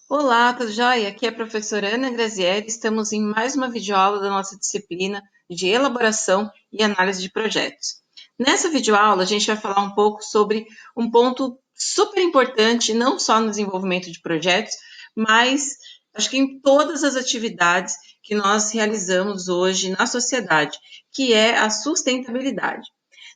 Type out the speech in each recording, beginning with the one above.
Olá, tudo jóia? Aqui é a professora Ana Grazielli. Estamos em mais uma videoaula da nossa disciplina de elaboração e análise de projetos. Nessa videoaula, a gente vai falar um pouco sobre um ponto super importante, não só no desenvolvimento de projetos, mas acho que em todas as atividades que nós realizamos hoje na sociedade, que é a sustentabilidade.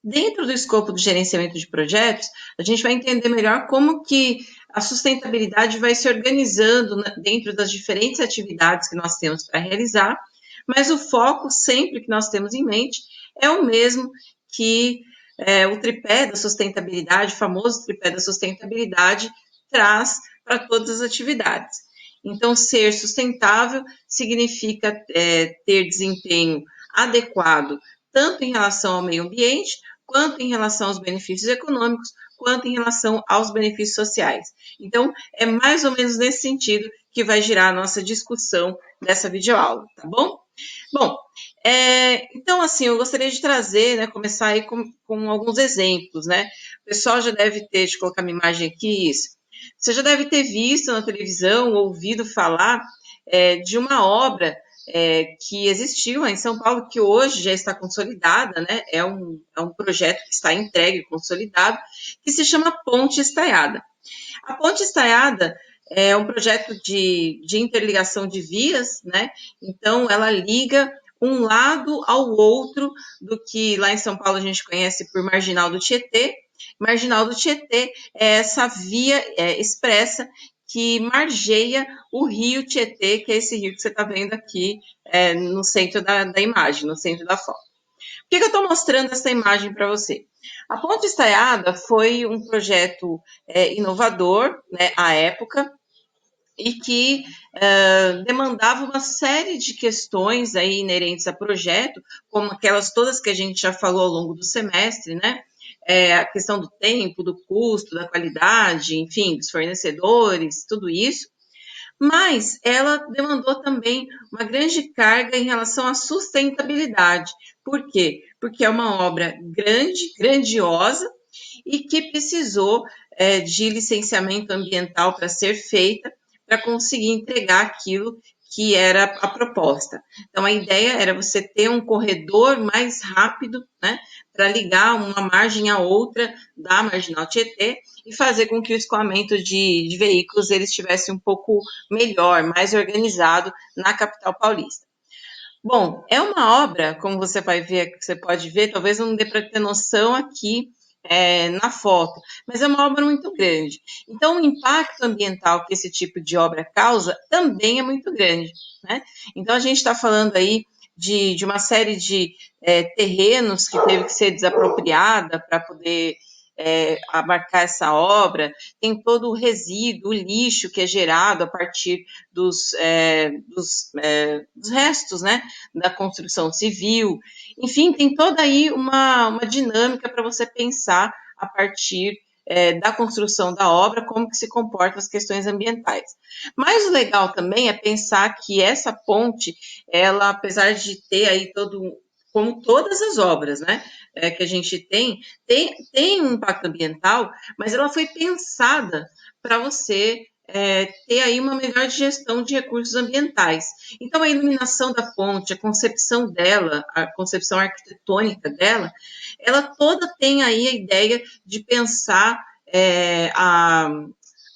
Dentro do escopo do gerenciamento de projetos, a gente vai entender melhor como que a sustentabilidade vai se organizando dentro das diferentes atividades que nós temos para realizar, mas o foco sempre que nós temos em mente é o mesmo que o tripé da sustentabilidade, o famoso tripé da sustentabilidade, traz para todas as atividades. Então, ser sustentável significa ter desempenho adequado, tanto em relação ao meio ambiente, quanto em relação aos benefícios econômicos, quanto em relação aos benefícios sociais. Então, é mais ou menos nesse sentido que vai girar a nossa discussão dessa videoaula, tá bom? Bom, então, assim, eu gostaria de trazer, né, começar aí com alguns exemplos, né? O pessoal já deve ter, deixa eu colocar minha imagem aqui, isso. Você já deve ter visto na televisão, ouvido falar de uma obra que existiu em São Paulo, que hoje já está consolidada, né? É um projeto que está entregue, consolidado, que se chama Ponte Estaiada. A Ponte Estaiada é um projeto de interligação de vias, né? Então, ela liga um lado ao outro do que lá em São Paulo a gente conhece por Marginal do Tietê. Marginal do Tietê é essa via expressa que margeia o rio Tietê, que é esse rio que você está vendo aqui no centro da imagem, no centro da foto. Por que eu estou mostrando essa imagem para você? A Ponte Estaiada foi um projeto inovador, né, à época, e que demandava uma série de questões aí inerentes a projeto, como aquelas todas que a gente já falou ao longo do semestre, né? A questão do tempo, do custo, da qualidade, enfim, dos fornecedores, tudo isso, mas ela demandou também uma grande carga em relação à sustentabilidade. Por quê? Porque é uma obra grande, grandiosa e que precisou de licenciamento ambiental para ser feita, para conseguir entregar aquilo que era a proposta. Então, a ideia era você ter um corredor mais rápido, né, para ligar uma margem à outra da Marginal Tietê e fazer com que o escoamento de veículos ele estivesse um pouco melhor, mais organizado na capital paulista. Bom, é uma obra, como você vai ver, você pode ver, talvez não dê para ter noção aqui na foto, mas é uma obra muito grande. Então, o impacto ambiental que esse tipo de obra causa também é muito grande, né? Então, a gente está falando aí de uma série de terrenos que teve que ser desapropriada para poder abarcar essa obra, tem todo o resíduo, o lixo que é gerado a partir dos restos, né, da construção civil. Enfim, tem toda aí uma dinâmica para você pensar a partir da construção da obra, como que se comportam as questões ambientais. Mas o legal também é pensar que essa ponte, ela, apesar de ter aí como todas as obras, né, que a gente tem um impacto ambiental, mas ela foi pensada para você ter aí uma melhor gestão de recursos ambientais. Então, a iluminação da ponte, a concepção dela, a concepção arquitetônica dela, ela toda tem aí a ideia de pensar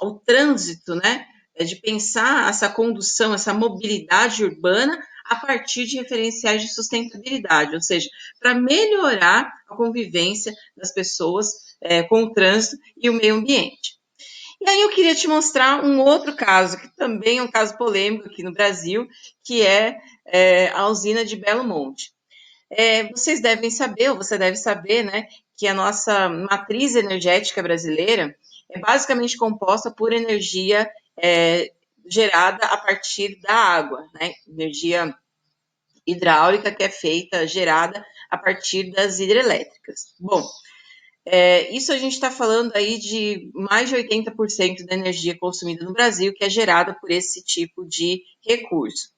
o trânsito, né? De pensar essa condução, essa mobilidade urbana a partir de referenciais de sustentabilidade, ou seja, para melhorar a convivência das pessoas com o trânsito e o meio ambiente. E aí eu queria te mostrar um outro caso, que também é um caso polêmico aqui no Brasil, que é a usina de Belo Monte. Vocês devem saber, ou você deve saber, né, que a nossa matriz energética brasileira é basicamente composta por energia gerada a partir da água, né, energia hidráulica que é feita, gerada a partir das hidrelétricas. Bom, isso a gente está falando aí de mais de 80% da energia consumida no Brasil que é gerada por esse tipo de recurso.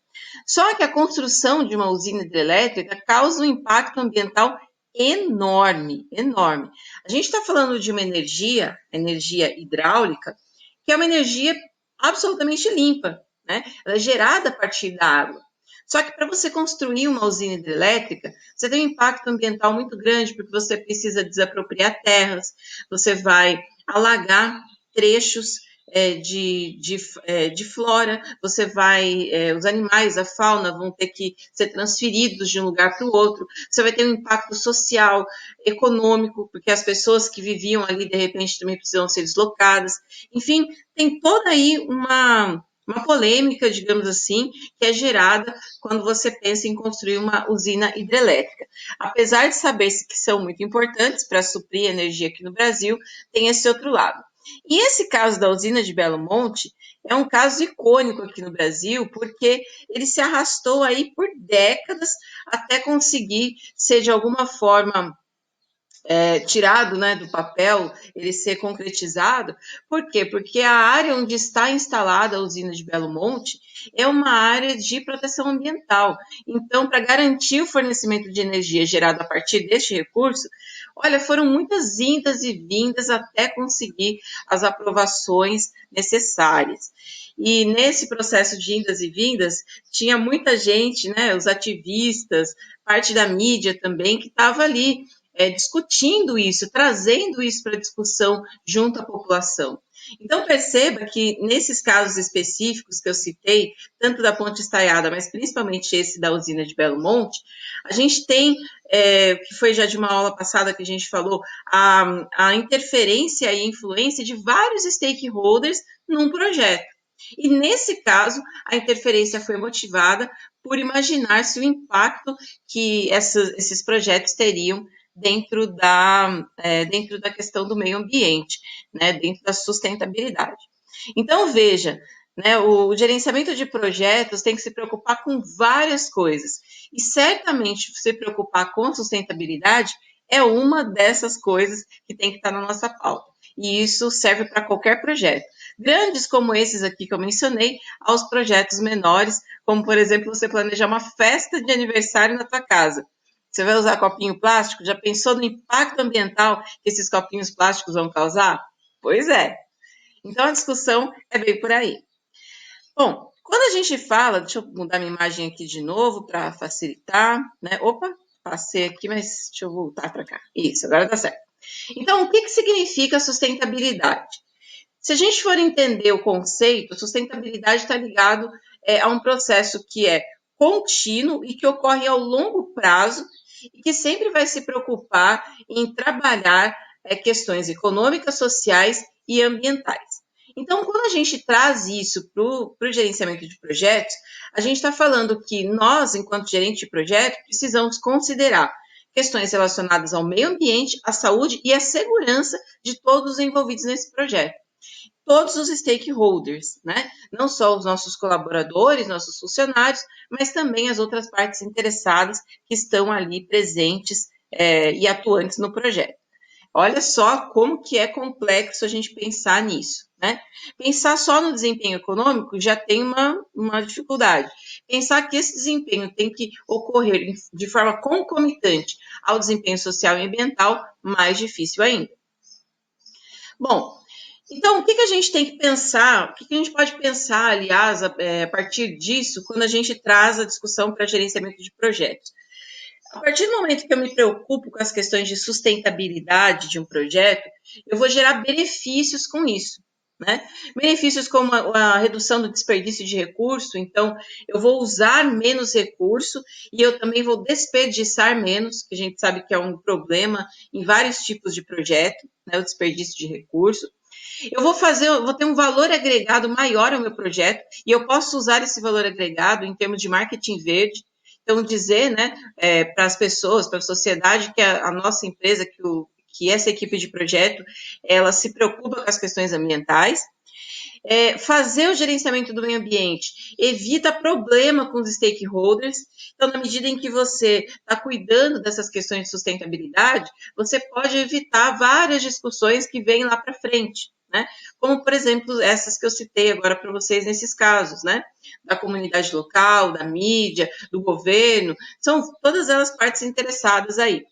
Só que a construção de uma usina hidrelétrica causa um impacto ambiental enorme, enorme. A gente está falando de uma energia hidráulica, que é uma energia absolutamente limpa, né? Ela é gerada a partir da água. Só que para você construir uma usina hidrelétrica, você tem um impacto ambiental muito grande, porque você precisa desapropriar terras, você vai alagar trechos de flora, você vai, os animais, a fauna vão ter que ser transferidos de um lugar para o outro, você vai ter um impacto social, econômico, porque as pessoas que viviam ali, de repente, também precisam ser deslocadas. Enfim, tem toda aí uma polêmica, digamos assim, que é gerada quando você pensa em construir uma usina hidrelétrica. Apesar de saber que são muito importantes para suprir energia aqui no Brasil, tem esse outro lado. E esse caso da usina de Belo Monte é um caso icônico aqui no Brasil, porque ele se arrastou aí por décadas até conseguir ser de alguma forma tirado, né, do papel, ele ser concretizado. Por quê? Porque a área onde está instalada a usina de Belo Monte é uma área de proteção ambiental. Então, para garantir o fornecimento de energia gerado a partir deste recurso, olha, foram muitas indas e vindas até conseguir as aprovações necessárias. E nesse processo de indas e vindas, tinha muita gente, né, os ativistas, parte da mídia também, que estava ali discutindo isso, trazendo isso para discussão junto à população. Então, perceba que nesses casos específicos que eu citei, tanto da Ponte Estaiada, mas principalmente esse da usina de Belo Monte, a gente tem, que foi já de uma aula passada que a gente falou, a interferência e influência de vários stakeholders num projeto. E nesse caso, a interferência foi motivada por imaginar-se o impacto que esses projetos teriam dentro da questão do meio ambiente, né, dentro da sustentabilidade. Então, veja, né, o gerenciamento de projetos tem que se preocupar com várias coisas, e certamente se preocupar com sustentabilidade é uma dessas coisas que tem que estar na nossa pauta. E isso serve para qualquer projeto. Grandes como esses aqui que eu mencionei, aos projetos menores, como, por exemplo, você planejar uma festa de aniversário na tua casa. Você vai usar copinho plástico? Já pensou no impacto ambiental que esses copinhos plásticos vão causar? Pois é. Então a discussão é bem por aí. Bom, quando a gente fala, deixa eu mudar minha imagem aqui de novo para facilitar, né? Opa, passei aqui, mas deixa eu voltar para cá. Isso, agora tá certo. Então, o que significa sustentabilidade? Se a gente for entender o conceito, sustentabilidade está ligado a um processo que é contínuo e que ocorre ao longo prazo e que sempre vai se preocupar em trabalhar questões econômicas, sociais e ambientais. Então, quando a gente traz isso para o gerenciamento de projetos, a gente está falando que nós, enquanto gerente de projeto, precisamos considerar questões relacionadas ao meio ambiente, à saúde e à segurança de todos os envolvidos nesse projeto. Todos os stakeholders, né? Não só os nossos colaboradores, nossos funcionários, mas também as outras partes interessadas que estão ali presentes e atuantes no projeto. Olha só como que é complexo a gente pensar nisso, né? Pensar só no desempenho econômico já tem uma dificuldade. Pensar que esse desempenho tem que ocorrer de forma concomitante ao desempenho social e ambiental, mais difícil ainda. Bom, então, o que a gente tem que pensar, o que a gente pode pensar, aliás, a partir disso, quando a gente traz a discussão para gerenciamento de projetos? A partir do momento que eu me preocupo com as questões de sustentabilidade de um projeto, eu vou gerar benefícios com isso, né? Benefícios como a redução do desperdício de recurso, então eu vou usar menos recurso e eu também vou desperdiçar menos, que a gente sabe que é um problema em vários tipos de projeto, né? O desperdício de recurso. Eu vou ter um valor agregado maior ao meu projeto e eu posso usar esse valor agregado em termos de marketing verde. Então, dizer, né, para as pessoas, para a sociedade, que a nossa empresa, que essa equipe de projeto, ela se preocupa com as questões ambientais. Fazer o gerenciamento do meio ambiente evita problema com os stakeholders. Então, na medida em que você está cuidando dessas questões de sustentabilidade, você pode evitar várias discussões que vêm lá para frente, né? Como, por exemplo, essas que eu citei agora para vocês nesses casos, né? Da comunidade local, da mídia, do governo, são todas elas partes interessadas aí.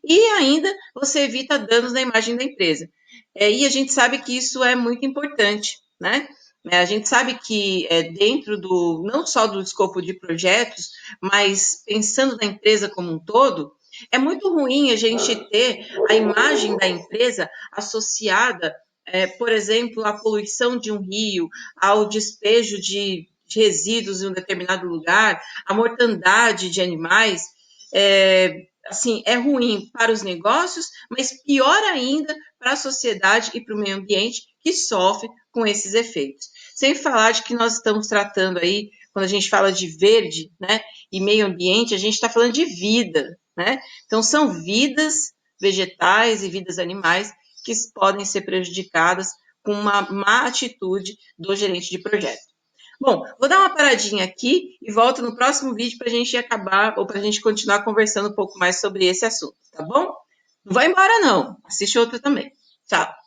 E ainda você evita danos na imagem da empresa. E a gente sabe que isso é muito importante, né? né? A gente sabe que dentro do, não só do escopo de projetos, mas pensando na empresa como um todo, é muito ruim a gente ter a imagem da empresa associada, por exemplo, à poluição de um rio, ao despejo de resíduos em um determinado lugar, à mortandade de animais. Assim, é ruim para os negócios, mas pior ainda para a sociedade e para o meio ambiente que sofre com esses efeitos. Sem falar de que nós estamos tratando aí, quando a gente fala de verde, né, e meio ambiente, a gente está falando de vida, né? Então são vidas vegetais e vidas animais que podem ser prejudicadas com uma má atitude do gerente de projeto. Bom, vou dar uma paradinha aqui e volto no próximo vídeo para a gente acabar ou para a gente continuar conversando um pouco mais sobre esse assunto, tá bom? Não vai embora não, assiste outro também. Tchau!